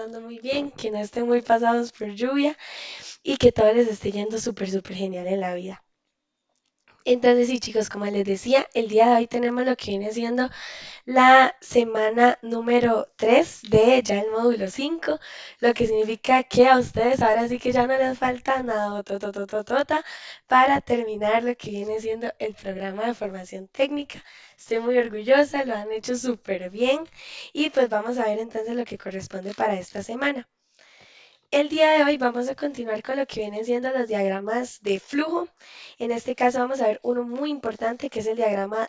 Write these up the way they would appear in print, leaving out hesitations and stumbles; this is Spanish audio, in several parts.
pasando muy bien, que no estén muy pasados por lluvia y que todo les esté yendo súper genial en la vida. Entonces, sí, chicos, como les decía, el día de hoy tenemos lo que viene siendo la semana número 3 de ya el módulo 5, lo que significa que a ustedes ahora sí que ya no les falta nada para terminar lo que viene siendo el programa de formación técnica. Estoy muy orgullosa, lo han hecho súper bien y pues vamos a ver entonces lo que corresponde para esta semana. El día de hoy vamos a continuar con lo que vienen siendo los diagramas de flujo. En este caso vamos a ver uno muy importante que es el diagrama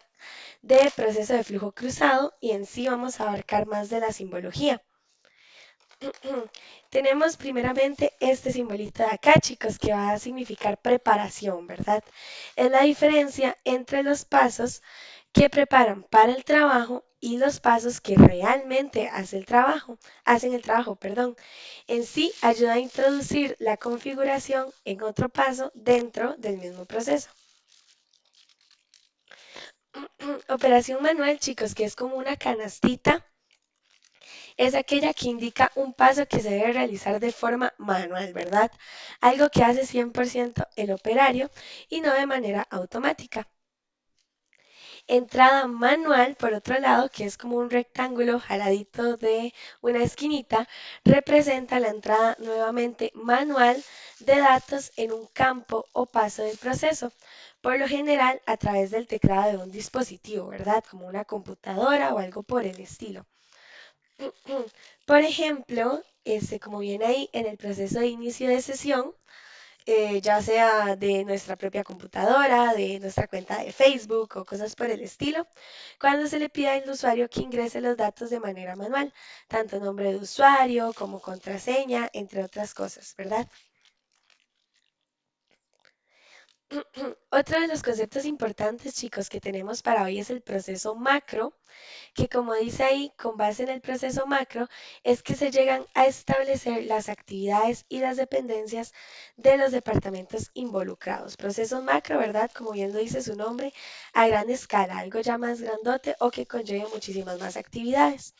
de proceso de flujo cruzado y en sí vamos a abarcar más de la simbología. Tenemos primeramente este simbolito de acá, chicos, que va a significar preparación, ¿verdad? Es la diferencia entre los pasos que preparan para el trabajo y los pasos que realmente hacen el trabajo, perdón. En sí ayuda a introducir la configuración en otro paso dentro del mismo proceso. Operación manual, chicos, que es como una canastita, es aquella que indica un paso que se debe realizar de forma manual, ¿verdad? Algo que hace 100% el operario y no de manera automática. Entrada manual, por otro lado, que es como un rectángulo jaladito de una esquinita, representa la entrada nuevamente manual de datos en un campo o paso del proceso, por lo general a través del teclado de un dispositivo, ¿verdad? Como una computadora o algo por el estilo. Por ejemplo, como viene ahí en el proceso de inicio de sesión, ya sea de nuestra propia computadora, de nuestra cuenta de Facebook o cosas por el estilo, cuando se le pida al usuario que ingrese los datos de manera manual, tanto nombre de usuario como contraseña, entre otras cosas, ¿verdad? Otro de los conceptos importantes, chicos, que tenemos para hoy es el proceso macro, que como dice ahí, con base en el proceso macro, es que se llegan a establecer las actividades y las dependencias de los departamentos involucrados. Procesos macro, ¿verdad? Como bien lo dice su nombre, a gran escala, algo ya más grandote o que conlleve muchísimas más actividades.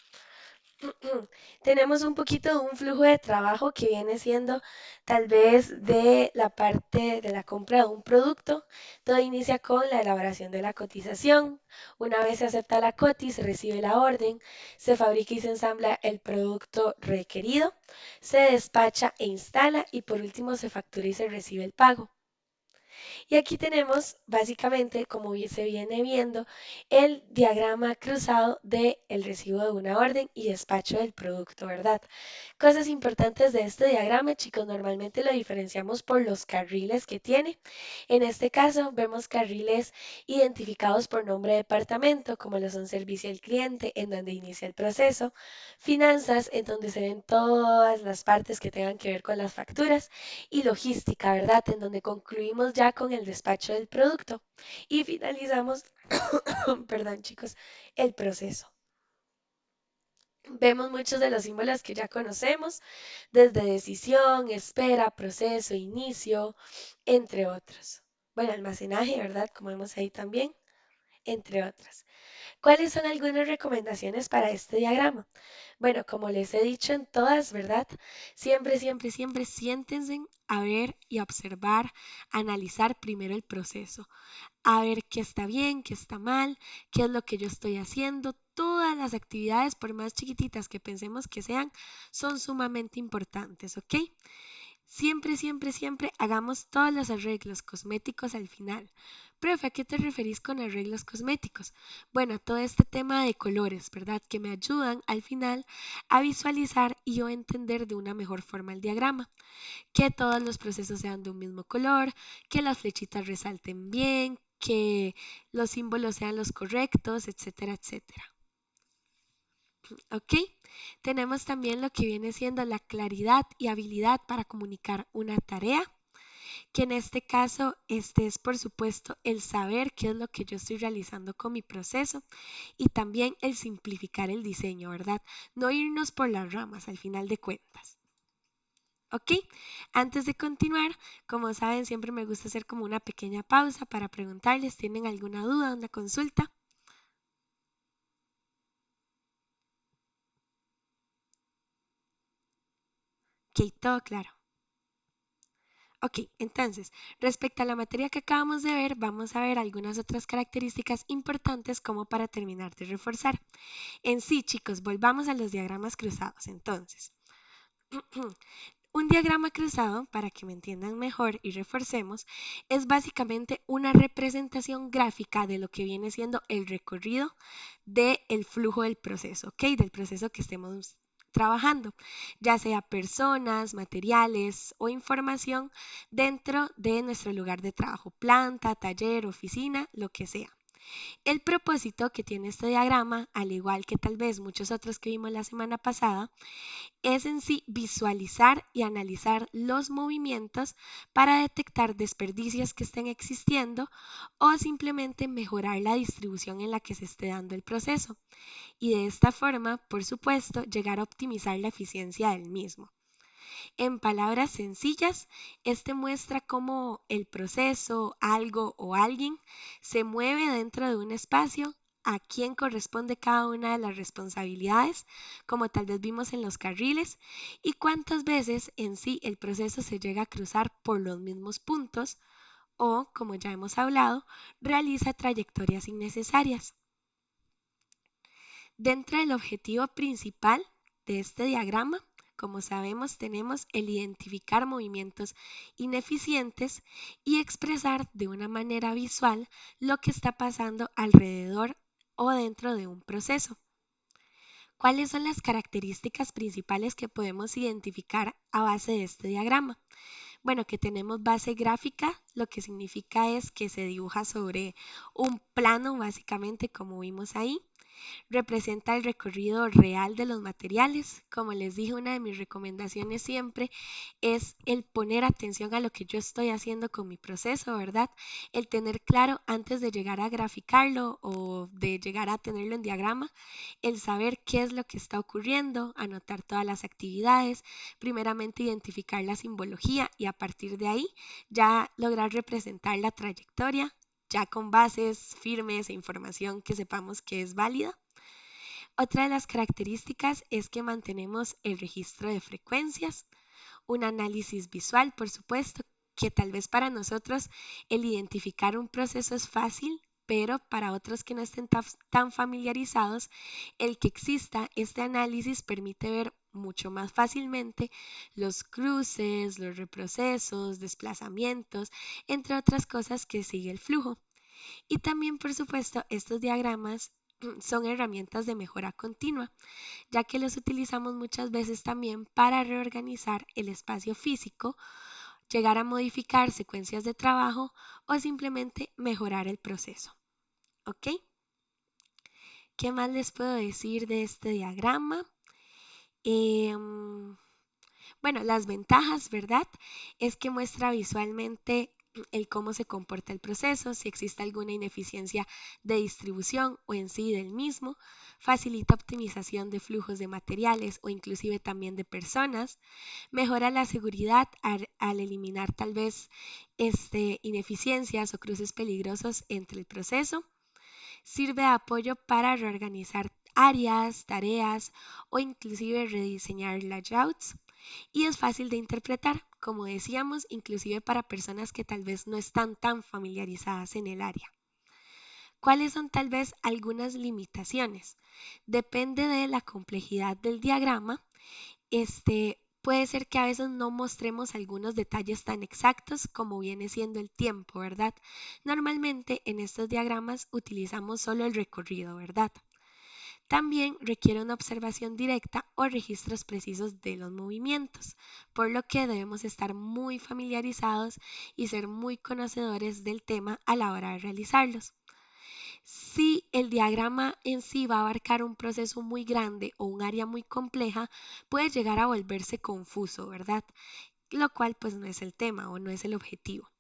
Tenemos un poquito de un flujo de trabajo que viene siendo tal vez de la parte de la compra de un producto. Todo inicia con la elaboración de la cotización. Una vez se acepta la coti, se recibe la orden, se fabrica y se ensambla el producto requerido, se despacha e instala y por último se factura y se recibe el pago. Y aquí tenemos básicamente, como se viene viendo, el diagrama cruzado del recibo de una orden y despacho del producto, ¿verdad? Cosas importantes de este diagrama, chicos, normalmente lo diferenciamos por los carriles que tiene. En este caso, vemos carriles identificados por nombre de departamento, como lo son servicio al cliente, en donde inicia el proceso, finanzas, en donde se ven todas las partes que tengan que ver con las facturas, y logística, ¿verdad? En donde concluimos ya con el despacho del producto y finalizamos, perdón chicos, el proceso. Vemos muchos de los símbolos que ya conocemos, desde decisión, espera, proceso, inicio, entre otros. Bueno, almacenaje, ¿verdad? Como vemos ahí también, entre otras. ¿Cuáles son algunas recomendaciones para este diagrama? Bueno, como les he dicho en todas, ¿verdad? Siempre siéntense a ver y a observar, a analizar primero el proceso, a ver qué está bien, qué está mal, qué es lo que yo estoy haciendo. Todas las actividades, por más chiquititas que pensemos que sean, son sumamente importantes, ¿ok? Siempre hagamos todos los arreglos cosméticos al final. Profe, ¿a qué te referís con arreglos cosméticos? Bueno, todo este tema de colores, ¿verdad? Que me ayudan al final a visualizar y yo entender de una mejor forma el diagrama. Que todos los procesos sean de un mismo color, que las flechitas resalten bien, que los símbolos sean los correctos, etcétera, etcétera. ¿Ok? Tenemos también lo que viene siendo la claridad y habilidad para comunicar una tarea, que en este caso este es por supuesto el saber qué es lo que yo estoy realizando con mi proceso y también el simplificar el diseño, ¿verdad? No irnos por las ramas al final de cuentas. ¿Ok? Antes de continuar, como saben, siempre me gusta hacer como una pequeña pausa para preguntarles, ¿tienen alguna duda, una consulta? Ok, todo claro. Ok, entonces, respecto a la materia que acabamos de ver, vamos a ver algunas otras características importantes como para terminar de reforzar. En sí, chicos, volvamos a los diagramas cruzados. Entonces, un diagrama cruzado, para que me entiendan mejor y reforcemos, es básicamente una representación gráfica de lo que viene siendo el recorrido del flujo del proceso, ¿ok? Del proceso que estemos trabajando, ya sea personas, materiales o información dentro de nuestro lugar de trabajo, planta, taller, oficina, lo que sea. El propósito que tiene este diagrama, al igual que tal vez muchos otros que vimos la semana pasada, es en sí visualizar y analizar los movimientos para detectar desperdicios que estén existiendo o simplemente mejorar la distribución en la que se esté dando el proceso y de esta forma, por supuesto, llegar a optimizar la eficiencia del mismo. En palabras sencillas, este muestra cómo el proceso, algo o alguien se mueve dentro de un espacio, a quién corresponde cada una de las responsabilidades, como tal vez vimos en los carriles, y cuántas veces en sí el proceso se llega a cruzar por los mismos puntos o, como ya hemos hablado, realiza trayectorias innecesarias. Dentro del objetivo principal de este diagrama, como sabemos, tenemos el identificar movimientos ineficientes y expresar de una manera visual lo que está pasando alrededor o dentro de un proceso. ¿Cuáles son las características principales que podemos identificar a base de este diagrama? Bueno, que tenemos base gráfica, lo que significa es que se dibuja sobre un plano, básicamente, como vimos ahí. Representa el recorrido real de los materiales. Como les dije, una de mis recomendaciones siempre es el poner atención a lo que yo estoy haciendo con mi proceso, ¿verdad? El tener claro antes de llegar a graficarlo o de llegar a tenerlo en diagrama, el saber qué es lo que está ocurriendo, anotar todas las actividades, primeramente identificar la simbología y a partir de ahí ya lograr representar la trayectoria ya con bases firmes e información que sepamos que es válida. Otra de las características es que mantenemos el registro de frecuencias, un análisis visual, por supuesto, que tal vez para nosotros el identificar un proceso es fácil, pero para otros que no estén tan familiarizados, el que exista este análisis permite ver mucho más fácilmente los cruces, los reprocesos, desplazamientos, entre otras cosas que sigue el flujo. Y también, por supuesto, estos diagramas son herramientas de mejora continua, ya que los utilizamos muchas veces también para reorganizar el espacio físico, llegar a modificar secuencias de trabajo o simplemente mejorar el proceso. ¿Ok? ¿Qué más les puedo decir de este diagrama? Em, Bueno, las ventajas, ¿verdad? Es que muestra visualmente el cómo se comporta el proceso, si existe alguna ineficiencia de distribución o en sí del mismo, facilita optimización de flujos de materiales o inclusive también de personas, mejora la seguridad al eliminar tal vez ineficiencias o cruces peligrosos entre el proceso, sirve de apoyo para reorganizar áreas, tareas o inclusive rediseñar layouts y es fácil de interpretar, como decíamos, inclusive para personas que tal vez no están tan familiarizadas en el área. ¿Cuáles son tal vez algunas limitaciones? Depende de la complejidad del diagrama. Puede ser que a veces no mostremos algunos detalles tan exactos como viene siendo el tiempo, ¿verdad? Normalmente en estos diagramas utilizamos solo el recorrido, ¿verdad? También requiere una observación directa o registros precisos de los movimientos, por lo que debemos estar muy familiarizados y ser muy conocedores del tema a la hora de realizarlos. Si el diagrama en sí va a abarcar un proceso muy grande o un área muy compleja, puede llegar a volverse confuso, ¿verdad? Lo cual pues no es el tema o no es el objetivo.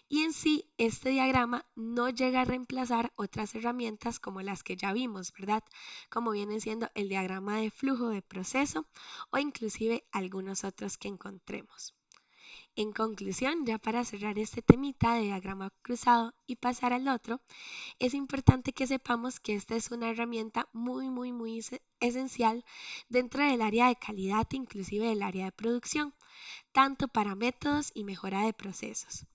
Y en sí, este diagrama no llega a reemplazar otras herramientas como las que ya vimos, ¿verdad? Como viene siendo el diagrama de flujo de proceso o inclusive algunos otros que encontremos. En conclusión, ya para cerrar este temita de diagrama cruzado y pasar al otro, es importante que sepamos que esta es una herramienta muy esencial dentro del área de calidad, inclusive del área de producción, tanto para métodos y mejora de procesos.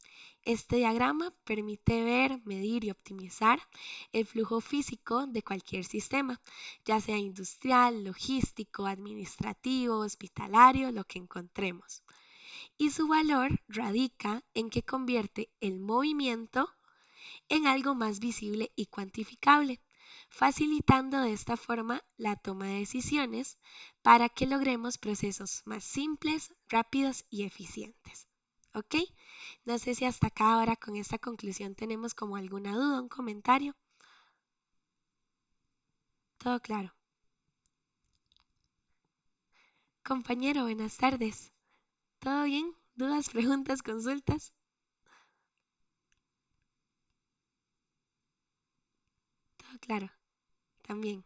Este diagrama permite ver, medir y optimizar el flujo físico de cualquier sistema, ya sea industrial, logístico, administrativo, hospitalario, lo que encontremos. Y su valor radica en que convierte el movimiento en algo más visible y cuantificable, facilitando de esta forma la toma de decisiones para que logremos procesos más simples, rápidos y eficientes. ¿Ok? No sé si hasta acá ahora con esta conclusión tenemos como alguna duda, un comentario. Todo claro. Compañero, buenas tardes. ¿Todo bien? ¿Dudas, preguntas, consultas? Todo claro, también.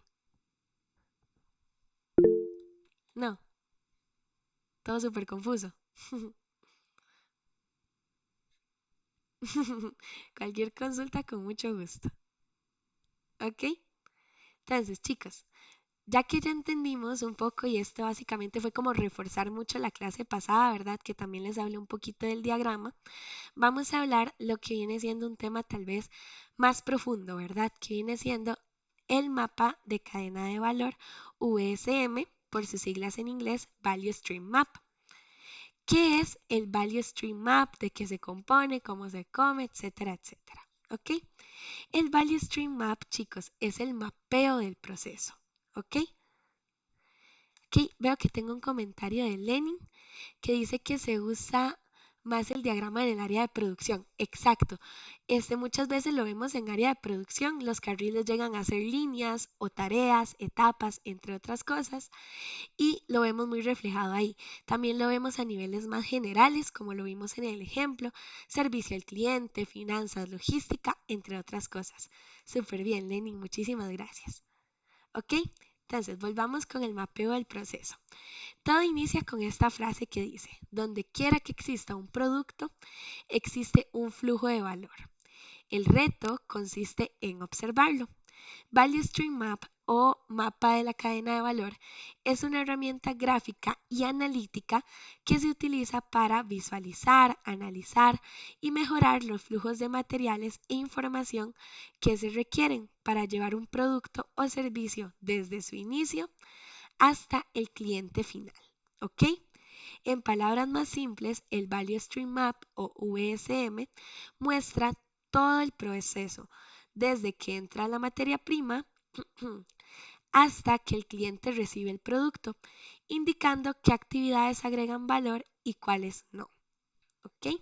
No, todo súper confuso. Cualquier consulta con mucho gusto. ¿Ok? Entonces, chicos, ya que ya entendimos un poco y esto básicamente fue como reforzar mucho la clase pasada, ¿verdad? Que también les hablé un poquito del diagrama, vamos a hablar lo que viene siendo un tema tal vez más profundo, ¿verdad? Que viene siendo el mapa de cadena de valor VSM, por sus siglas en inglés, Value Stream Map. ¿Qué es el Value Stream Map? ¿De qué se compone? ¿Cómo se come? Etcétera, etcétera. ¿Ok? El Value Stream Map, chicos, es el mapeo del proceso. ¿Ok? Ok, veo que tengo un comentario de Lenin que dice que se usa más el diagrama en el área de producción. Exacto. Muchas veces lo vemos en área de producción. Los carriles llegan a ser líneas o tareas, etapas, entre otras cosas, y lo vemos muy reflejado ahí. También lo vemos a niveles más generales, como lo vimos en el ejemplo, servicio al cliente, finanzas, logística, entre otras cosas. Súper bien, Lenin, muchísimas gracias. ¿Ok? Entonces, volvamos con el mapeo del proceso. Todo inicia con esta frase que dice, donde quiera que exista un producto, existe un flujo de valor. El reto consiste en observarlo. Value Stream Map o mapa de la cadena de valor es una herramienta gráfica y analítica que se utiliza para visualizar, analizar y mejorar los flujos de materiales e información que se requieren para llevar un producto o servicio desde su inicio hasta el cliente final. ¿Ok? En palabras más simples, el Value Stream Map o VSM muestra todo el proceso, desde que entra la materia prima hasta que el cliente recibe el producto, indicando qué actividades agregan valor y cuáles no. ¿Ok?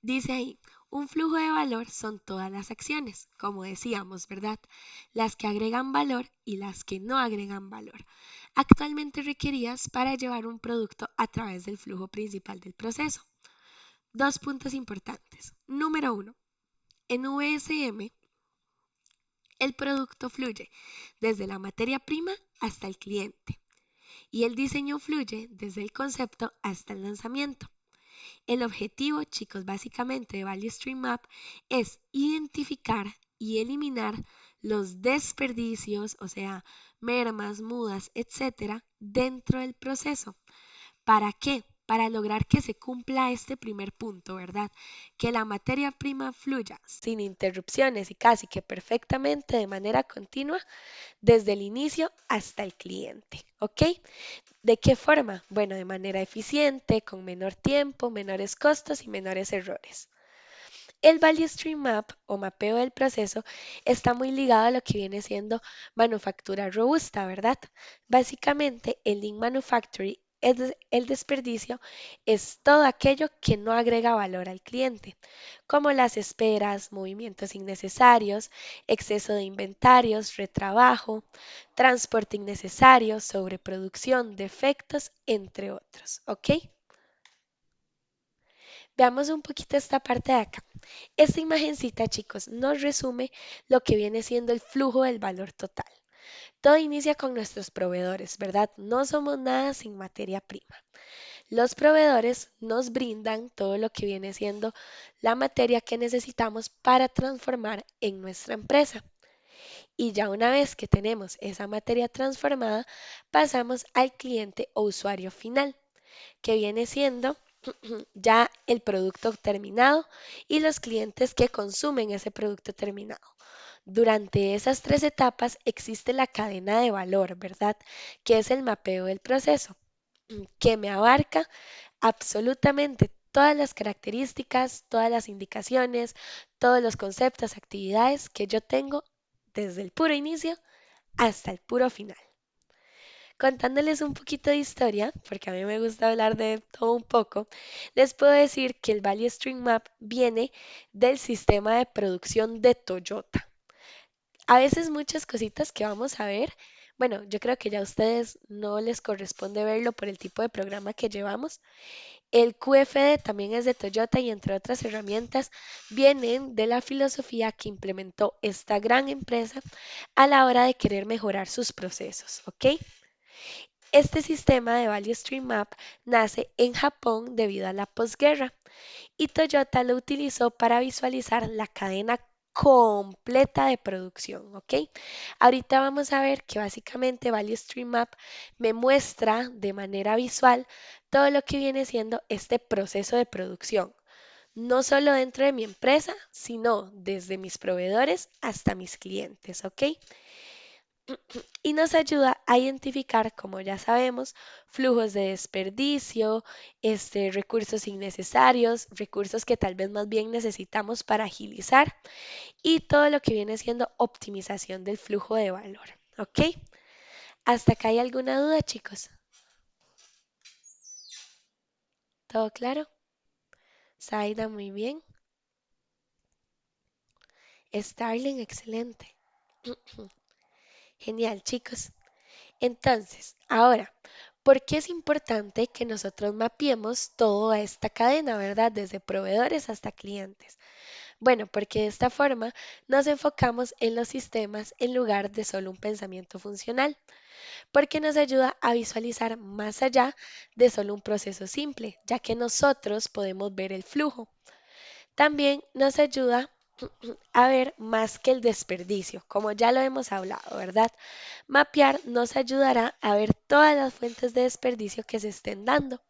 Dice ahí, un flujo de valor son todas las acciones, como decíamos, ¿verdad? Las que agregan valor y las que no agregan valor, actualmente requeridas para llevar un producto a través del flujo principal del proceso. Dos puntos importantes. Número uno, en VSM el producto fluye desde la materia prima hasta el cliente y el diseño fluye desde el concepto hasta el lanzamiento. El objetivo, chicos, básicamente de Value Stream Map es identificar y eliminar los desperdicios, o sea, mermas, mudas, etcétera, dentro del proceso. ¿Para qué? Para lograr que se cumpla este primer punto, ¿verdad? Que la materia prima fluya sin interrupciones y casi que perfectamente de manera continua desde el inicio hasta el cliente, ¿ok? ¿De qué forma? Bueno, de manera eficiente, con menor tiempo, menores costos y menores errores. El Value Stream Map o mapeo del proceso está muy ligado a lo que viene siendo manufactura robusta, ¿verdad? Básicamente, el Lean Manufacturing, el desperdicio, es todo aquello que no agrega valor al cliente, como las esperas, movimientos innecesarios, exceso de inventarios, retrabajo, transporte innecesario, sobreproducción, defectos, entre otros, ¿ok? Veamos un poquito esta parte de acá. Esta imagencita, chicos, nos resume lo que viene siendo el flujo del valor total. Todo inicia con nuestros proveedores, ¿verdad? No somos nada sin materia prima. Los proveedores nos brindan todo lo que viene siendo la materia que necesitamos para transformar en nuestra empresa. Y ya una vez que tenemos esa materia transformada, pasamos al cliente o usuario final, que viene siendo ya el producto terminado y los clientes que consumen ese producto terminado. Durante esas tres etapas existe la cadena de valor, ¿verdad? Que es el mapeo del proceso, que me abarca absolutamente todas las características, todas las indicaciones, todos los conceptos, actividades que yo tengo desde el puro inicio hasta el puro final. Contándoles un poquito de historia, porque a mí me gusta hablar de todo un poco, les puedo decir que el Value Stream Map viene del sistema de producción de Toyota. A veces muchas cositas que vamos a ver, bueno, yo creo que ya a ustedes no les corresponde verlo por el tipo de programa que llevamos. El QFD también es de Toyota y entre otras herramientas vienen de la filosofía que implementó esta gran empresa a la hora de querer mejorar sus procesos, ¿ok? Este sistema de Value Stream Map nace en Japón debido a la posguerra y Toyota lo utilizó para visualizar la cadena completa de producción, ¿ok? Ahorita vamos a ver que básicamente Value Stream Map me muestra de manera visual todo lo que viene siendo este proceso de producción, no solo dentro de mi empresa, sino desde mis proveedores hasta mis clientes, ¿ok? Y nos ayuda a identificar, como ya sabemos, flujos de desperdicio, recursos innecesarios, recursos que tal vez más bien necesitamos para agilizar y todo lo que viene siendo optimización del flujo de valor. ¿Ok? ¿Hasta acá hay alguna duda, chicos? ¿Todo claro? Saida, muy bien. Starling, excelente. Genial, chicos. Entonces, ahora, ¿por qué es importante que nosotros mapeemos toda esta cadena, ¿verdad? Desde proveedores hasta clientes. Bueno, porque de esta forma nos enfocamos en los sistemas en lugar de solo un pensamiento funcional, porque nos ayuda a visualizar más allá de solo un proceso simple, ya que nosotros podemos ver el flujo. También nos ayuda a ver más que el desperdicio, como ya lo hemos hablado, ¿verdad? Mapear nos ayudará a ver todas las fuentes de desperdicio que se estén dando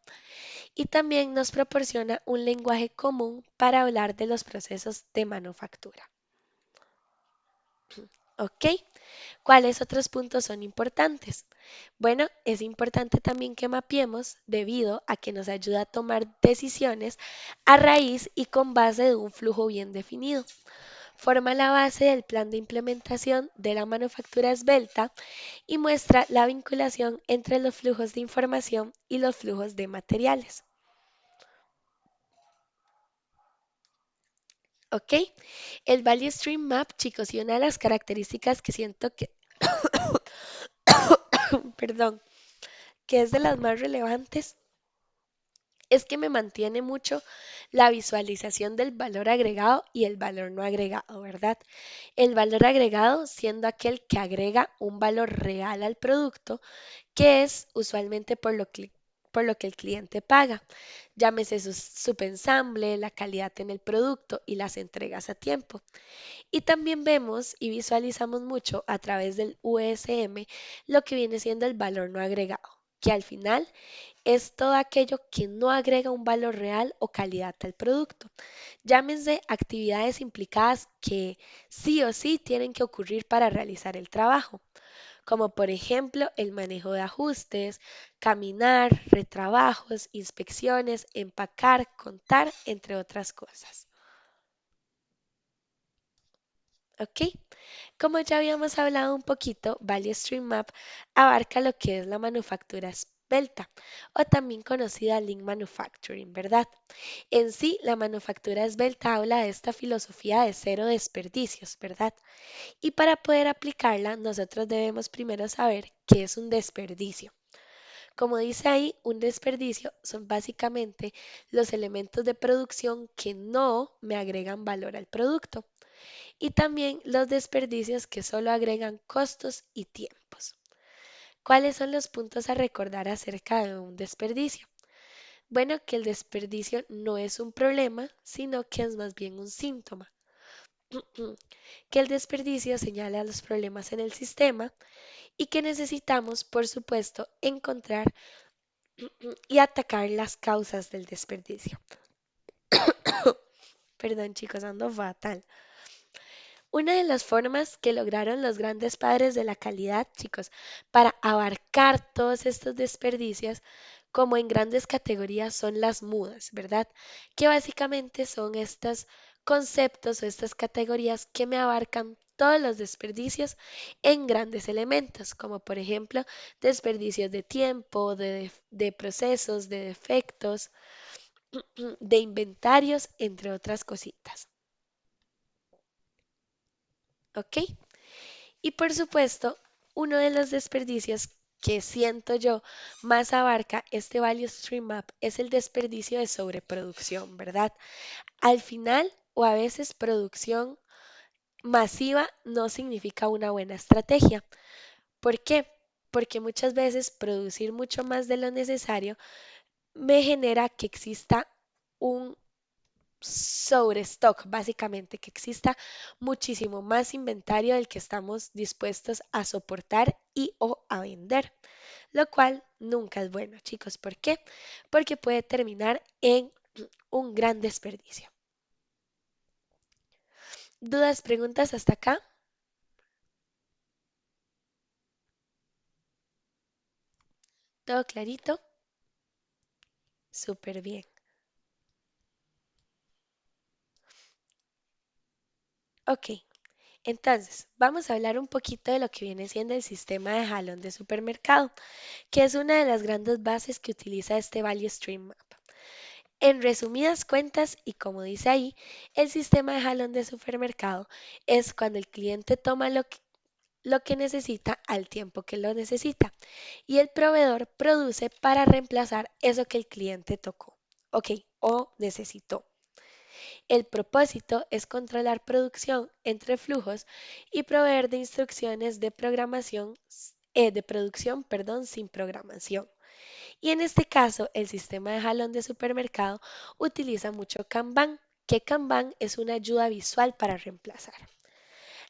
y también nos proporciona un lenguaje común para hablar de los procesos de manufactura. ¿Ok? ¿Cuáles otros puntos son importantes? Bueno, es importante también que mapeemos debido a que nos ayuda a tomar decisiones a raíz y con base de un flujo bien definido. Forma la base del plan de implementación de la manufactura esbelta y muestra la vinculación entre los flujos de información y los flujos de materiales. ¿Ok? El Value Stream Map, chicos, y una de las características que siento que, perdón, que es de las más relevantes, es que me mantiene mucho la visualización del valor agregado y el valor no agregado, ¿verdad? El valor agregado siendo aquel que agrega un valor real al producto, que es usualmente por lo que el cliente paga. Llámese su subensamble, la calidad en el producto y las entregas a tiempo. Y también vemos y visualizamos mucho a través del USM lo que viene siendo el valor no agregado, que al final es todo aquello que no agrega un valor real o calidad al producto. Llámense actividades implicadas que sí o sí tienen que ocurrir para realizar el trabajo, como por ejemplo el manejo de ajustes, caminar, retrabajos, inspecciones, empacar, contar, entre otras cosas. ¿Ok? Como ya habíamos hablado un poquito, Value Stream Map abarca lo que es la manufactura esbelta o también conocida Lean Manufacturing, ¿verdad? En sí, la manufactura esbelta habla de esta filosofía de cero desperdicios, ¿verdad? Y para poder aplicarla, nosotros debemos primero saber qué es un desperdicio. Como dice ahí, un desperdicio son básicamente los elementos de producción que no me agregan valor al producto y también los desperdicios que solo agregan costos y tiempos. ¿Cuáles son los puntos a recordar acerca de un desperdicio? Bueno, que el desperdicio no es un problema, sino que es más bien un síntoma. Que el desperdicio señala los problemas en el sistema y que necesitamos, por supuesto, encontrar y atacar las causas del desperdicio. Perdón, chicos, ando fatal. Una de las formas que lograron los grandes padres de la calidad, chicos, para abarcar todos estos desperdicios, como en grandes categorías, son las mudas, ¿verdad? Que básicamente son estos conceptos o estas categorías que me abarcan todos los desperdicios en grandes elementos, como por ejemplo desperdicios de tiempo, de procesos, de defectos, de inventarios, entre otras cositas. ¿Ok? Y por supuesto, uno de los desperdicios que siento yo más abarca este Value Stream Map es el desperdicio de sobreproducción, ¿verdad? Al final o a veces producción masiva no significa una buena estrategia. ¿Por qué? Porque muchas veces producir mucho más de lo necesario me genera que exista un sobrestock, básicamente, que exista muchísimo más inventario del que estamos dispuestos a soportar y o a vender, lo cual nunca es bueno, chicos. ¿Por qué? Porque puede terminar en un gran desperdicio. ¿Dudas, preguntas hasta acá? ¿Todo clarito? Súper bien. Ok, entonces vamos a hablar un poquito de lo que viene siendo el sistema de jalón de supermercado, que es una de las grandes bases que utiliza este Value Stream Map. En resumidas cuentas, y como dice ahí, el sistema de jalón de supermercado es cuando el cliente toma lo que necesita al tiempo que lo necesita y el proveedor produce para reemplazar eso que el cliente tocó, ok, o necesitó. El propósito es controlar producción entre flujos y proveer de instrucciones de programación, de producción, perdón, sin programación. Y en este caso, el sistema de jalón de supermercado utiliza mucho Kanban, que Kanban es una ayuda visual para reemplazar.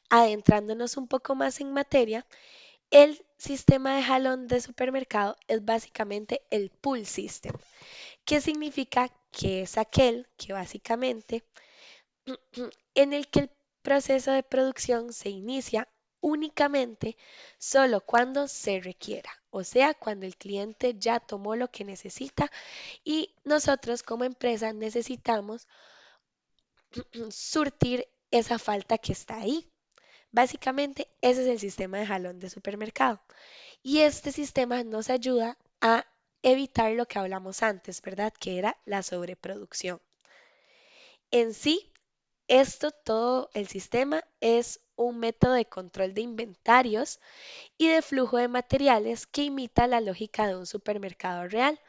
Adentrándonos un poco más en materia, el sistema de jalón de supermercado es básicamente el pull system, que significa que es aquel que básicamente en el que el proceso de producción se inicia únicamente solo cuando se requiera, o sea, cuando el cliente ya tomó lo que necesita y nosotros como empresa necesitamos surtir esa falta que está ahí. Básicamente, ese es el sistema de jalón de supermercado. Y este sistema nos ayuda a evitar lo que hablamos antes, ¿verdad? Que era la sobreproducción. En sí, esto, todo el sistema, es un método de control de inventarios y de flujo de materiales que imita la lógica de un supermercado real.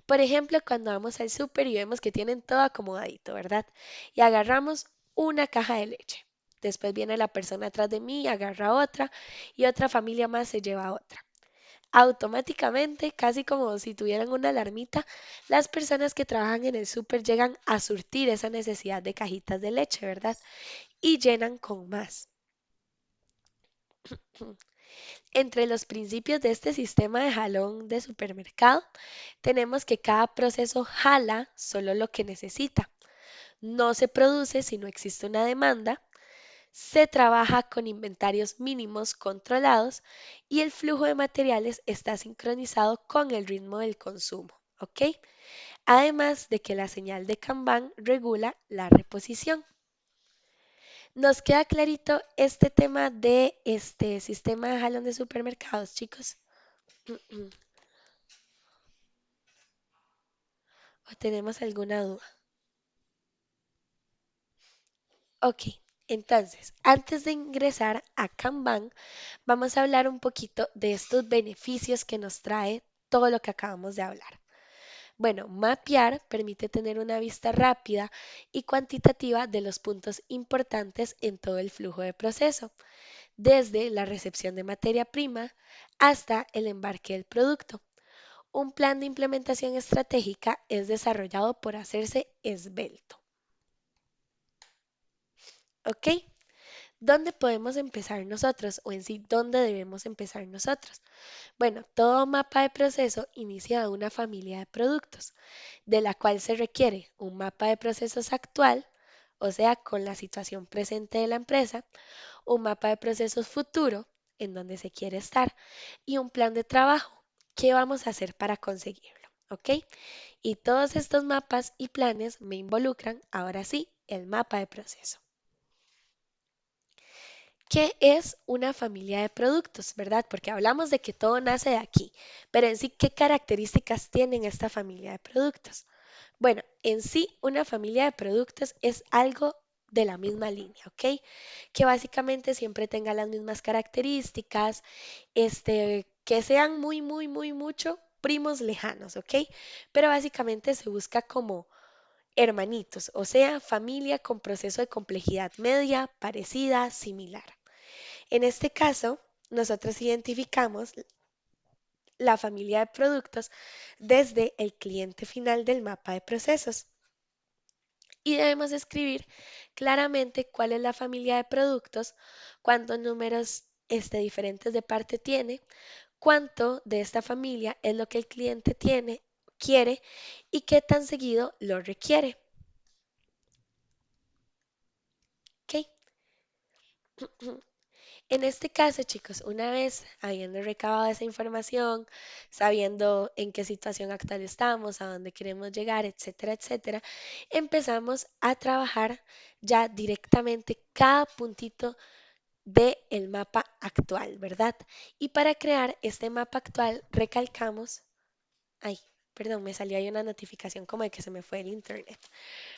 Por ejemplo, cuando vamos al súper y vemos que tienen todo acomodadito, ¿verdad? Y agarramos una caja de leche. Después viene la persona atrás de mí, agarra otra y otra familia más se lleva otra. Automáticamente, casi como si tuvieran una alarmita, las personas que trabajan en el súper llegan a surtir esa necesidad de cajitas de leche, ¿verdad? Y llenan con más. Entre los principios de este sistema de jalón de supermercado, tenemos que cada proceso jala solo lo que necesita. No se produce si no existe una demanda. Se trabaja con inventarios mínimos controlados y el flujo de materiales está sincronizado con el ritmo del consumo. ¿Ok? Además de que la señal de Kanban regula la reposición. ¿Nos queda clarito este tema de este sistema de jalón de supermercados, chicos? ¿O tenemos alguna duda? Ok, entonces, antes de ingresar a Kanban, vamos a hablar un poquito de estos beneficios que nos trae todo lo que acabamos de hablar. Bueno, mapear permite tener una vista rápida y cuantitativa de los puntos importantes en todo el flujo de proceso, desde la recepción de materia prima hasta el embarque del producto. Un plan de implementación estratégica es desarrollado por hacerse esbelto. ¿Ok? ¿Dónde podemos empezar nosotros? O en sí, ¿dónde debemos empezar nosotros? Bueno, todo mapa de proceso inicia de una familia de productos, de la cual se requiere un mapa de procesos actual, o sea, con la situación presente de la empresa, un mapa de procesos futuro, en donde se quiere estar, y un plan de trabajo. ¿Qué vamos a hacer para conseguirlo? ¿Ok? Y todos estos mapas y planes me involucran, ahora sí, el mapa de proceso. ¿Qué es una familia de productos, verdad? Porque hablamos de que todo nace de aquí, pero en sí, ¿qué características tienen esta familia de productos? Bueno, en sí, una familia de productos es algo de la misma línea, ¿ok? Que básicamente siempre tenga las mismas características, que sean muy mucho primos lejanos, ¿ok? Pero básicamente se busca como hermanitos, o sea, familia con proceso de complejidad media, parecida, similar. En este caso, nosotros identificamos la familia de productos desde el cliente final del mapa de procesos y debemos escribir claramente cuál es la familia de productos, cuántos números diferentes de parte tiene, cuánto de esta familia es lo que el cliente tiene, quiere y qué tan seguido lo requiere. ¿Ok? En este caso, chicos, una vez habiendo recabado esa información, sabiendo en qué situación actual estamos, a dónde queremos llegar, etcétera, etcétera, empezamos a trabajar ya directamente cada puntito del mapa actual, ¿verdad? Y para crear este mapa actual, recalcamos, ay, perdón, me salió ahí una notificación como de que se me fue el internet.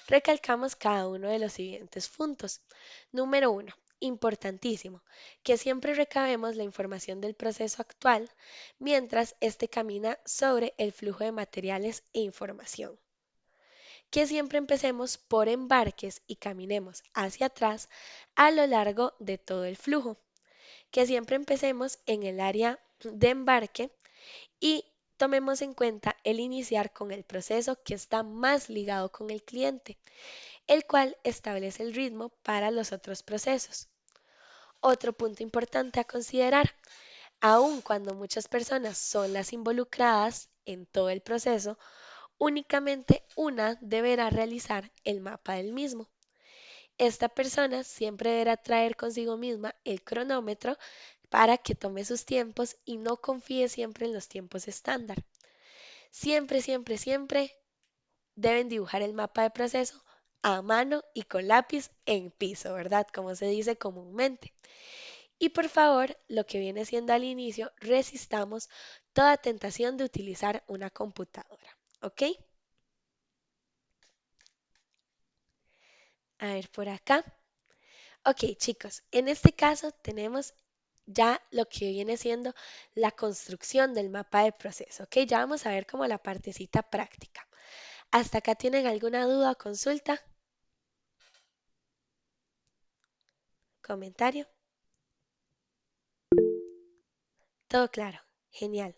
Recalcamos cada uno de los siguientes puntos. Número uno, importantísimo, que siempre recabemos la información del proceso actual mientras éste camina sobre el flujo de materiales e información. Que siempre empecemos por embarques y caminemos hacia atrás a lo largo de todo el flujo. Que siempre empecemos en el área de embarque y tomemos en cuenta el iniciar con el proceso que está más ligado con el cliente, el cual establece el ritmo para los otros procesos. Otro punto importante a considerar, aun cuando muchas personas son las involucradas en todo el proceso, únicamente una deberá realizar el mapa del mismo. Esta persona siempre deberá traer consigo misma el cronómetro para que tome sus tiempos y no confíe siempre en los tiempos estándar. Siempre deben dibujar el mapa de proceso a mano y con lápiz en piso, ¿verdad? Como se dice comúnmente. Y por favor, lo que viene siendo al inicio, resistamos toda tentación de utilizar una computadora, ¿ok? A ver por acá. Ok, chicos, en este caso tenemos ya lo que viene siendo la construcción del mapa de proceso, ¿ok? Ya vamos a ver como la partecita práctica. ¿Hasta acá tienen alguna duda o consulta? ¿Comentario? Todo claro. Genial.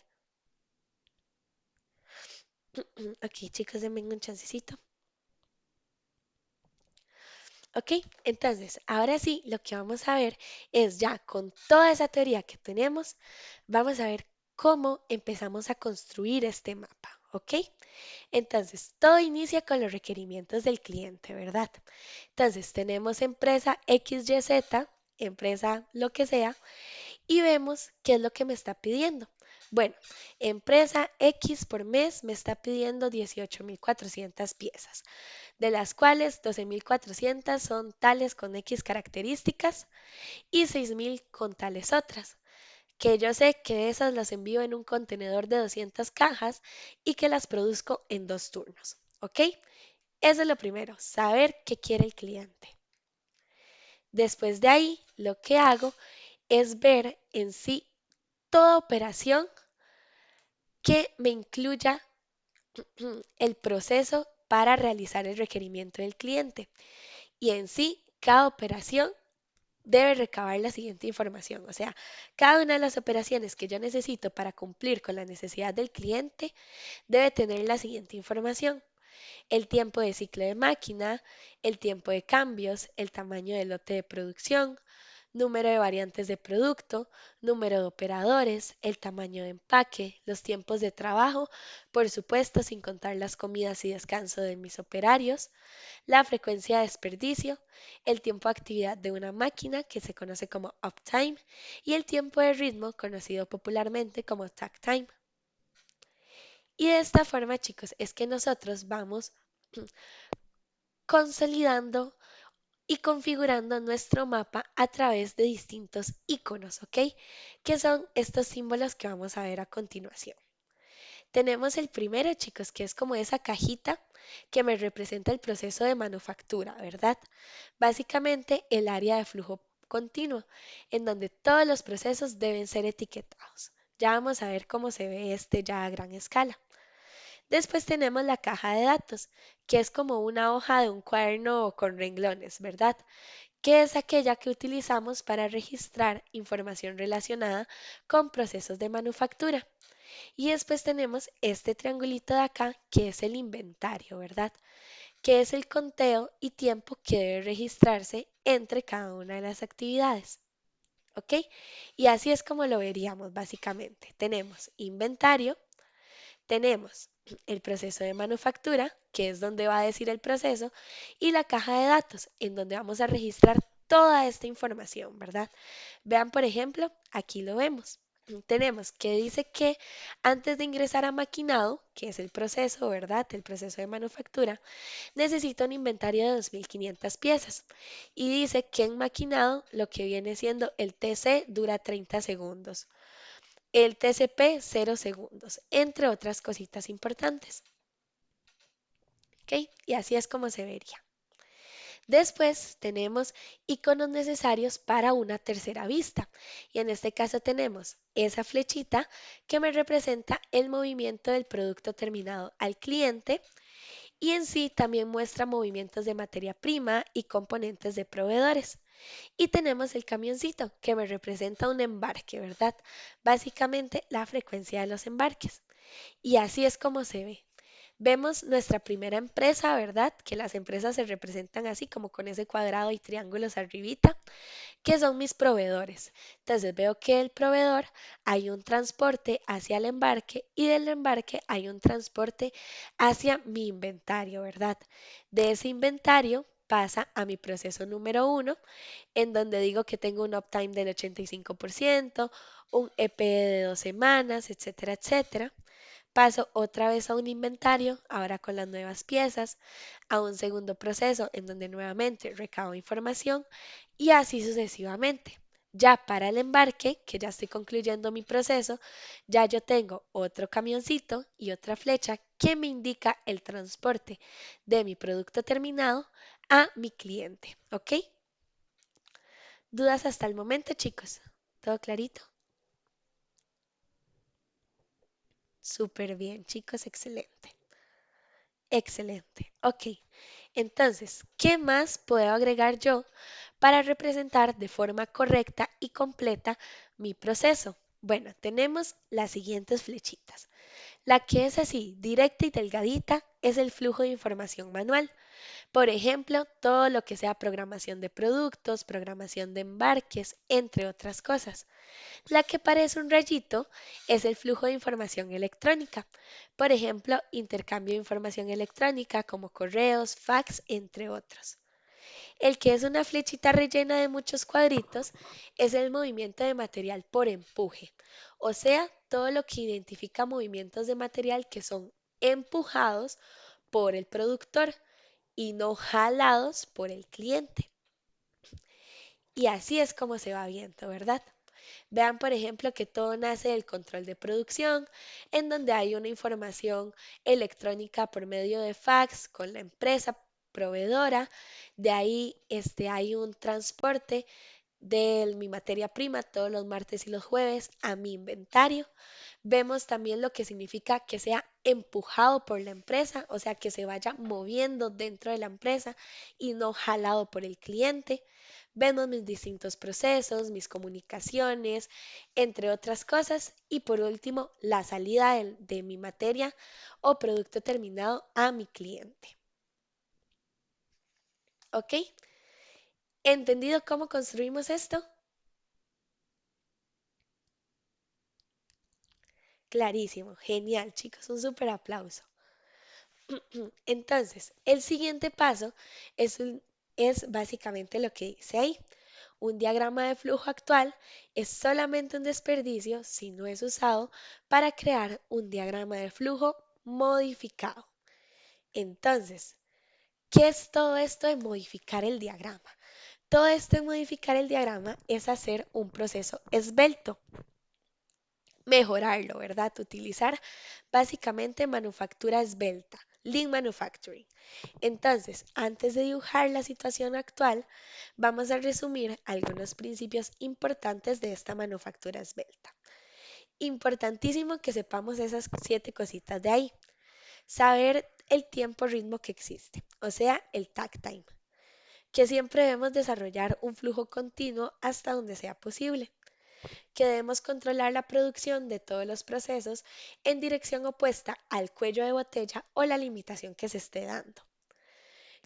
Ok, chicos, denme un chancecito. Ok, entonces, ahora sí, lo que vamos a ver es ya con toda esa teoría que tenemos, vamos a ver cómo empezamos a construir este mapa. ¿Ok? Entonces, todo inicia con los requerimientos del cliente, ¿verdad? Entonces, tenemos empresa XYZ, empresa lo que sea, y vemos qué es lo que me está pidiendo. Bueno, empresa X por mes me está pidiendo 18.400 piezas, de las cuales 12.400 son tales con X características y 6.000 con tales otras, que yo sé que esas las envío en un contenedor de 200 cajas y que las produzco en 2 turnos. ¿Ok? Eso es lo primero, saber qué quiere el cliente. Después de ahí, lo que hago es ver en sí toda operación que me incluya el proceso para realizar el requerimiento del cliente. Y en sí, cada operación debe recabar la siguiente información. O sea, cada una de las operaciones que yo necesito para cumplir con la necesidad del cliente debe tener la siguiente información: el tiempo de ciclo de máquina, el tiempo de cambios, el tamaño del lote de producción, número de variantes de producto, número de operadores, el tamaño de empaque, los tiempos de trabajo, por supuesto sin contar las comidas y descanso de mis operarios, la frecuencia de desperdicio, el tiempo de actividad de una máquina que se conoce como uptime y el tiempo de ritmo conocido popularmente como takt time. Y de esta forma, chicos, es que nosotros vamos consolidando y configurando nuestro mapa a través de distintos iconos, ¿ok? Que son estos símbolos que vamos a ver a continuación. Tenemos el primero, chicos, que es como esa cajita que me representa el proceso de manufactura, ¿verdad? Básicamente el área de flujo continuo, en donde todos los procesos deben ser etiquetados. Ya vamos a ver cómo se ve este ya a gran escala. Después tenemos la caja de datos, que es como una hoja de un cuaderno con renglones, ¿verdad? Que es aquella que utilizamos para registrar información relacionada con procesos de manufactura. Y después tenemos este triangulito de acá, que es el inventario, ¿verdad? Que es el conteo y tiempo que debe registrarse entre cada una de las actividades. ¿Ok? Y así es como lo veríamos básicamente. Tenemos inventario, tenemos el proceso de manufactura, que es donde va a decir el proceso, y la caja de datos, en donde vamos a registrar toda esta información, ¿verdad? Vean, por ejemplo, aquí lo vemos. Tenemos que dice que antes de ingresar a maquinado, que es el proceso, ¿verdad? El proceso de manufactura, necesita un inventario de 2.500 piezas. Y dice que en maquinado lo que viene siendo el TC dura 30 segundos, el TCP 0 segundos, entre otras cositas importantes. ¿Ok? Y así es como se vería. Después tenemos iconos necesarios para una tercera vista. Y en este caso tenemos esa flechita que me representa el movimiento del producto terminado al cliente y en sí también muestra movimientos de materia prima y componentes de proveedores. Y tenemos el camioncito que me representa un embarque, ¿verdad? Básicamente la frecuencia de los embarques. Y así es como se ve. Vemos nuestra primera empresa, ¿verdad? Que las empresas se representan así como con ese cuadrado y triángulos arribita, que son mis proveedores. Entonces veo que el proveedor hay un transporte hacia el embarque y del embarque hay un transporte hacia mi inventario, ¿verdad? De ese inventario pasa a mi proceso número uno, en donde digo que tengo un uptime del 85%, un EP de 2 semanas, etcétera, etcétera. Paso otra vez a un inventario, ahora con las nuevas piezas, a un segundo proceso en donde nuevamente recabo información y así sucesivamente. Ya para el embarque, que ya estoy concluyendo mi proceso, ya yo tengo otro camioncito y otra flecha que me indica el transporte de mi producto terminado a mi cliente. ¿Ok? ¿Dudas hasta el momento, chicos? ¿Todo clarito? Súper bien, chicos, excelente. Excelente. Ok, entonces, ¿qué más puedo agregar yo para representar de forma correcta y completa mi proceso? Bueno, tenemos las siguientes flechitas. La que es así, directa y delgadita, es el flujo de información manual. Por ejemplo, todo lo que sea programación de productos, programación de embarques, entre otras cosas. La que parece un rayito es el flujo de información electrónica. Por ejemplo, intercambio de información electrónica como correos, fax, entre otros. El que es una flechita rellena de muchos cuadritos es el movimiento de material por empuje, o sea, todo lo que identifica movimientos de material que son empujados por el productor y no jalados por el cliente. Y así es como se va viendo, ¿verdad? Vean, por ejemplo, que todo nace del control de producción, en donde hay una información electrónica por medio de fax con la empresa proveedora. De ahí hay un transporte de mi materia prima todos los martes y los jueves a mi inventario. Vemos también lo que significa que sea empujado por la empresa, o sea, que se vaya moviendo dentro de la empresa y no jalado por el cliente. Vemos mis distintos procesos, mis comunicaciones, entre otras cosas. Y por último, la salida de mi materia o producto terminado a mi cliente. ¿Ok? ¿Entendido cómo construimos esto? Clarísimo, genial, chicos, un súper aplauso. Entonces, el siguiente paso es, es básicamente lo que dice ahí. Un diagrama de flujo actual es solamente un desperdicio si no es usado para crear un diagrama de flujo modificado. Entonces, ¿qué es todo esto de modificar el diagrama? Todo esto de modificar el diagrama es hacer un proceso esbelto, mejorarlo, ¿verdad? Utilizar básicamente manufactura esbelta, Lean Manufacturing. Entonces, antes de dibujar la situación actual, vamos a resumir algunos principios importantes de esta manufactura esbelta. Importantísimo que sepamos esas 7 cositas de ahí. Saber el tiempo ritmo que existe, o sea, el takt time, que siempre debemos desarrollar un flujo continuo hasta donde sea posible, que debemos controlar la producción de todos los procesos en dirección opuesta al cuello de botella o la limitación que se esté dando,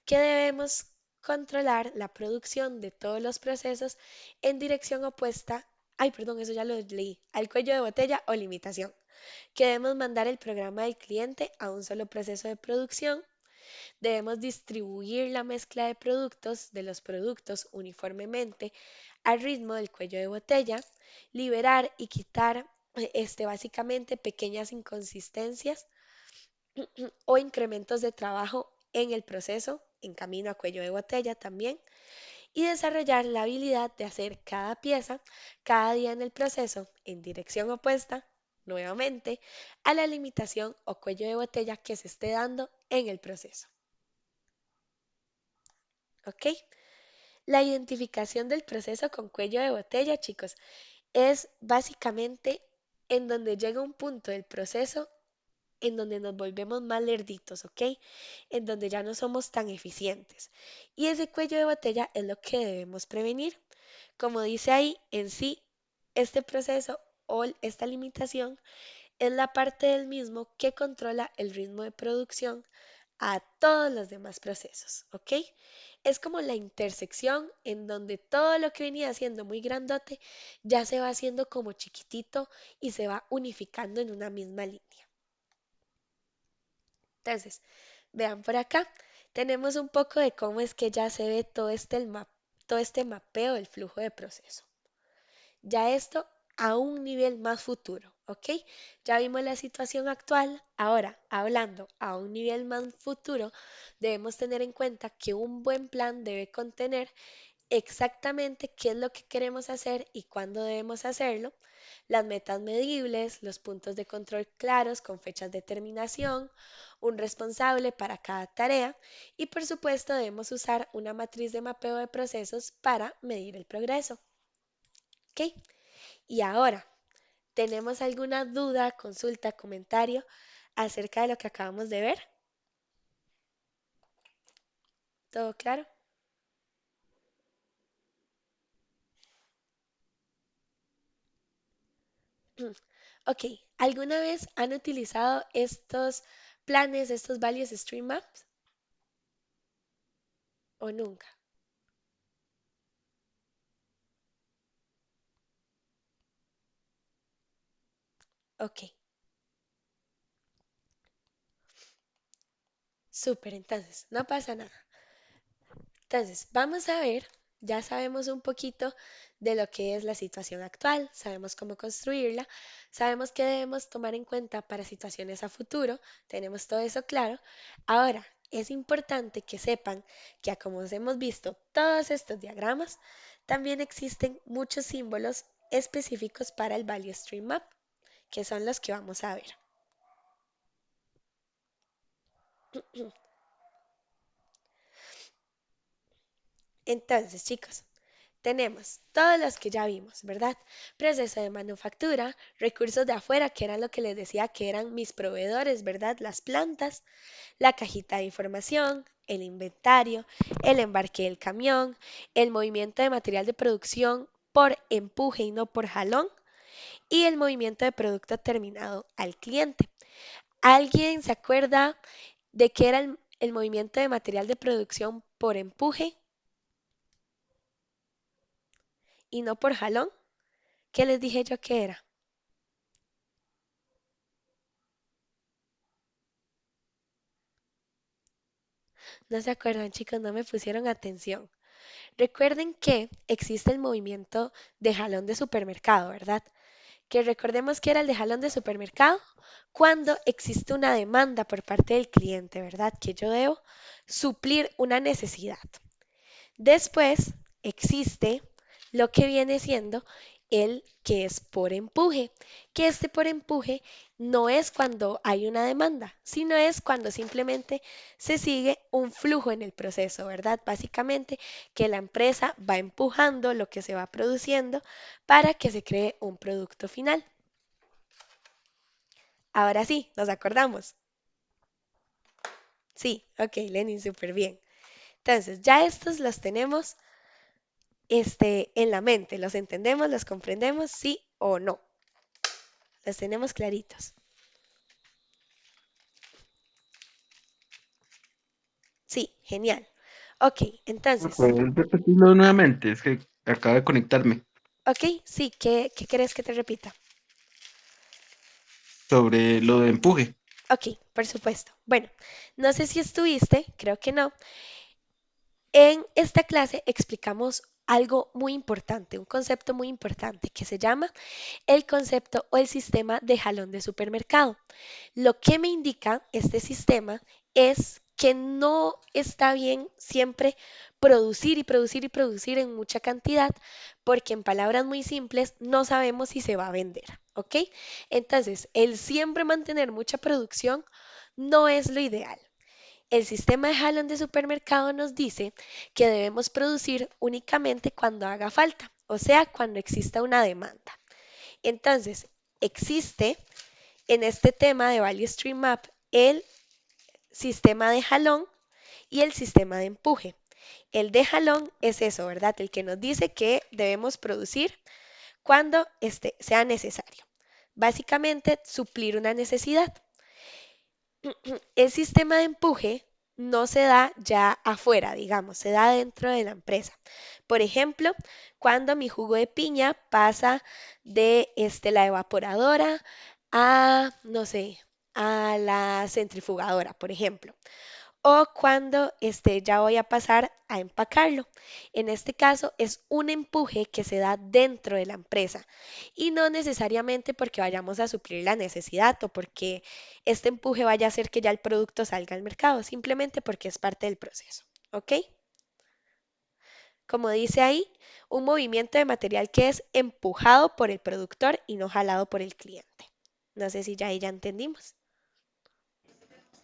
que debemos controlar la producción de todos los procesos en dirección opuesta, ay, perdón, eso ya lo leí, al cuello de botella o limitación, que debemos mandar el programa del cliente a un solo proceso de producción. Debemos distribuir la mezcla de productos de los productos uniformemente al ritmo del cuello de botella, liberar y quitar básicamente pequeñas inconsistencias o incrementos de trabajo en el proceso, en camino a cuello de botella también, y desarrollar la habilidad de hacer cada pieza cada día en el proceso en dirección opuesta, nuevamente, a la limitación o cuello de botella que se esté dando en el proceso. ¿Ok? La identificación del proceso con cuello de botella, chicos, es básicamente en donde llega un punto del proceso en donde nos volvemos más lerditos, ¿ok? En donde ya no somos tan eficientes. Y ese cuello de botella es lo que debemos prevenir. Como dice ahí, en sí, este proceso o esta limitación es la parte del mismo que controla el ritmo de producción a todos los demás procesos, ¿ok? Es como la intersección en donde todo lo que venía siendo muy grandote ya se va haciendo como chiquitito y se va unificando en una misma línea. Entonces, vean por acá, tenemos un poco de cómo es que ya se ve todo este mapeo del flujo de proceso. Ya esto a un nivel más futuro, ¿ok? Ya vimos la situación actual, ahora hablando a un nivel más futuro, debemos tener en cuenta que un buen plan debe contener exactamente qué es lo que queremos hacer y cuándo debemos hacerlo, las metas medibles, los puntos de control claros con fechas de terminación, un responsable para cada tarea y por supuesto debemos usar una matriz de mapeo de procesos para medir el progreso. ¿Ok? Y ahora, ¿tenemos alguna duda, consulta, comentario acerca de lo que acabamos de ver? ¿Todo claro? Ok, ¿alguna vez han utilizado estos planes, estos Values Stream Maps o nunca? Ok, súper, entonces, no pasa nada. Entonces, vamos a ver, ya sabemos un poquito de lo que es la situación actual, sabemos cómo construirla, sabemos qué debemos tomar en cuenta para situaciones a futuro, tenemos todo eso claro. Ahora, es importante que sepan que, como hemos visto todos estos diagramas, también existen muchos símbolos específicos para el Value Stream Map, que son los que vamos a ver. Entonces, chicos, Tenemos todos los que ya vimos, ¿verdad? Proceso de manufactura, recursos de afuera, que eran lo que les decía que eran mis proveedores, ¿verdad? Las plantas, la cajita de información, el inventario, el embarque del camión, el movimiento de material de producción por empuje y no por jalón, y el movimiento de producto terminado al cliente. ¿Alguien se acuerda de qué era el movimiento de material de producción por empuje y no por jalón? ¿Qué les dije yo que era? No se acuerdan, chicos, no me pusieron atención. Recuerden que existe el movimiento de jalón de supermercado, ¿verdad? Que recordemos que era el de jalón de supermercado cuando existe una demanda por parte del cliente, ¿verdad? Que yo debo suplir una necesidad. Después existe lo que viene siendo el que es por empuje, que este por empuje no es cuando hay una demanda, sino es cuando simplemente se sigue un flujo en el proceso, ¿verdad? Básicamente que la empresa va empujando lo que se va produciendo para que se cree un producto final. Ahora sí, nos acordamos. Sí, ok, Lenin, súper bien. Entonces, ya estos los tenemos en la mente, los entendemos, los comprendemos, sí o no, los tenemos claritos. Sí, genial. Ok, entonces, ¿Puedes repetirlo nuevamente? Es que acabo de conectarme ok, sí, ¿qué querés que te repita? sobre lo de empuje. Ok, por supuesto. Bueno, no sé si estuviste, creo que no. En esta clase explicamos algo muy importante, un concepto muy importante que se llama el concepto o el sistema de jalón de supermercado. Lo que me indica este sistema es que no está bien siempre producir y producir y producir en mucha cantidad, porque en palabras muy simples no sabemos si se va a vender, ¿ok? Entonces, el siempre mantener mucha producción no es lo ideal. El sistema de jalón de supermercado nos dice que debemos producir únicamente cuando haga falta, o sea, cuando exista una demanda. Entonces, existe en este tema de Value Stream Map el sistema de jalón y el sistema de empuje. El de jalón es eso, ¿verdad? El que nos dice que debemos producir cuando sea necesario. Básicamente, suplir una necesidad. El sistema de empuje no se da ya afuera, digamos, se da dentro de la empresa. Por ejemplo, cuando mi jugo de piña pasa de la evaporadora a, no sé, a la centrifugadora, por ejemplo, o cuando ya voy a pasar a empacarlo. En este caso es un empuje que se da dentro de la empresa y no necesariamente porque vayamos a suplir la necesidad o porque este empuje vaya a hacer que ya el producto salga al mercado, simplemente porque es parte del proceso. ¿Ok? Como dice ahí, un movimiento de material que es empujado por el productor y no jalado por el cliente. No sé si ya ahí ya entendimos.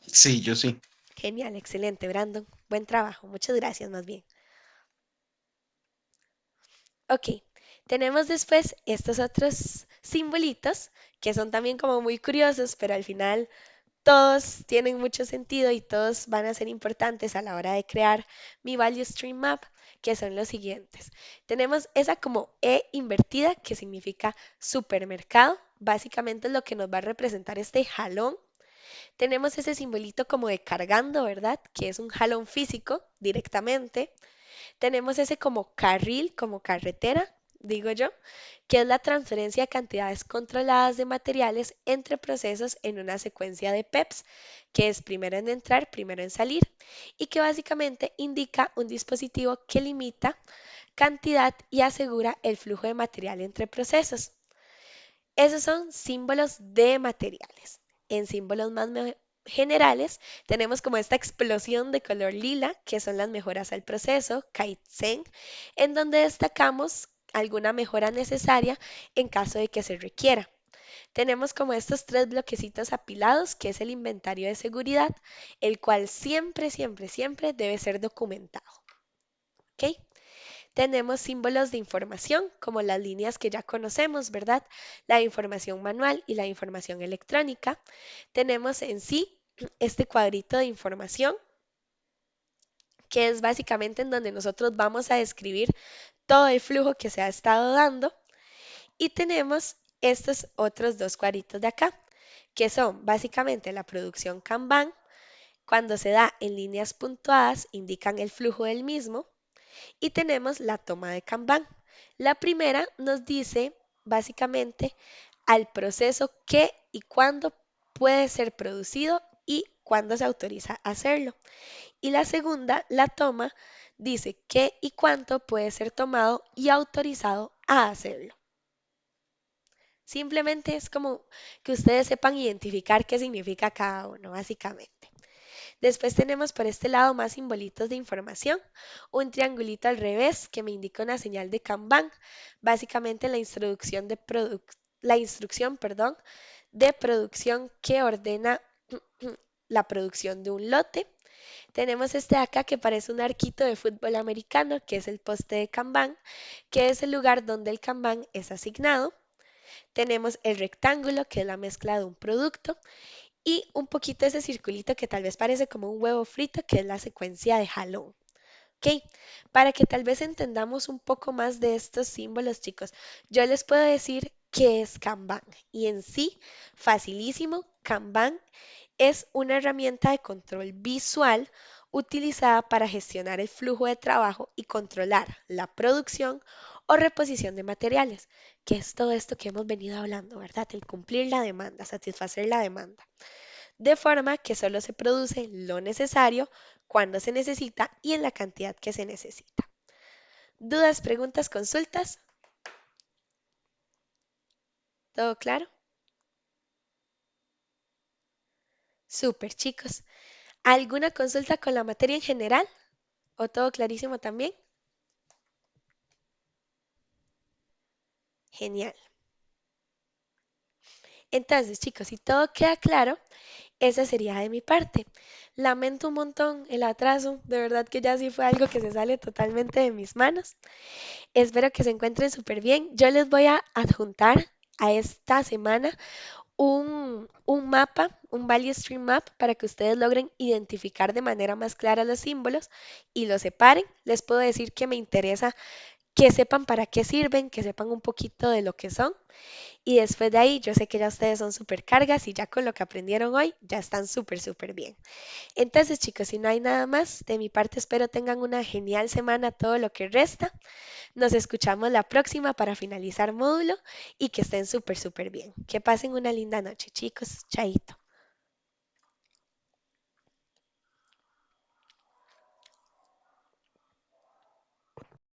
Sí, yo sí. Genial, excelente, Brandon. Buen trabajo. Muchas gracias, más bien. Ok, tenemos después estos otros simbolitos que son también como muy curiosos, pero al final todos tienen mucho sentido y todos van a ser importantes a la hora de crear mi Value Stream Map, que son los siguientes. Tenemos esa como E invertida, que significa supermercado. Básicamente es lo que nos va a representar este jalón. Tenemos ese simbolito como de cargando, ¿verdad? Que es un jalón físico directamente. Tenemos ese como carril, como carretera, digo yo, que es la transferencia de cantidades controladas de materiales entre procesos en una secuencia de PEPs, que es primero en entrar, primero en salir, y que básicamente indica un dispositivo que limita cantidad y asegura el flujo de material entre procesos. Esos son símbolos de materiales. En símbolos más generales tenemos como esta explosión de color lila, que son las mejoras al proceso, Kaizen, en donde destacamos alguna mejora necesaria en caso de que se requiera. Tenemos como estos tres bloquecitos apilados, que es el inventario de seguridad, el cual siempre, siempre, siempre debe ser documentado. ¿Ok? Tenemos símbolos de información como las líneas que ya conocemos, ¿verdad? La información manual y la información electrónica. Tenemos en sí este cuadrito de información que es básicamente en donde nosotros vamos a describir todo el flujo que se ha estado dando. Y tenemos estos otros dos cuadritos de acá, que son básicamente la producción Kanban. Cuando se da en líneas puntuadas, indican el flujo del mismo. Y tenemos la toma de Kanban. La primera nos dice básicamente al proceso qué y cuándo puede ser producido y cuándo se autoriza a hacerlo. Y la segunda, la toma, dice qué y cuánto puede ser tomado y autorizado a hacerlo. Simplemente es como que ustedes sepan identificar qué significa cada uno, básicamente. Después tenemos por este lado más simbolitos de información, un triangulito al revés que me indica una señal de Kanban, básicamente la instrucción, perdón, de producción que ordena la producción de un lote. Tenemos este de acá que parece un arquito de fútbol americano, que es el poste de Kanban, que es el lugar donde el Kanban es asignado. Tenemos el rectángulo, que es la mezcla de un producto, y un poquito ese circulito que tal vez parece como un huevo frito, que es la secuencia de jalón. ¿Ok? Para que tal vez entendamos un poco más de estos símbolos, chicos, yo les puedo decir qué es Kanban. Y en sí, facilísimo, Kanban es una herramienta de control visual utilizada para gestionar el flujo de trabajo y controlar la producción o reposición de materiales, que es todo esto que hemos venido hablando, ¿verdad? El cumplir la demanda, satisfacer la demanda, de forma que solo se produce lo necesario cuando se necesita y en la cantidad que se necesita. ¿Dudas, preguntas, consultas? ¿Todo claro? Súper, chicos. ¿Alguna consulta con la materia en general? ¿O todo clarísimo también? Genial. Entonces, chicos, si todo queda claro, esa sería de mi parte. Lamento un montón el atraso, de verdad que ya sí fue algo que se sale totalmente de mis manos. Espero que se encuentren súper bien. Yo les voy a adjuntar a esta semana un mapa, un Value Stream Map, para que ustedes logren identificar de manera más clara los símbolos y los separen. Les puedo decir que me interesa que sepan para qué sirven, que sepan un poquito de lo que son. Y después de ahí, yo sé que ya ustedes son súper cargas y ya con lo que aprendieron hoy, ya están súper, súper bien. Entonces, chicos, si no hay nada más, de mi parte espero tengan una genial semana todo lo que resta. Nos escuchamos la próxima para finalizar módulo y que estén súper, súper bien. Que pasen una linda noche, chicos. Chaito.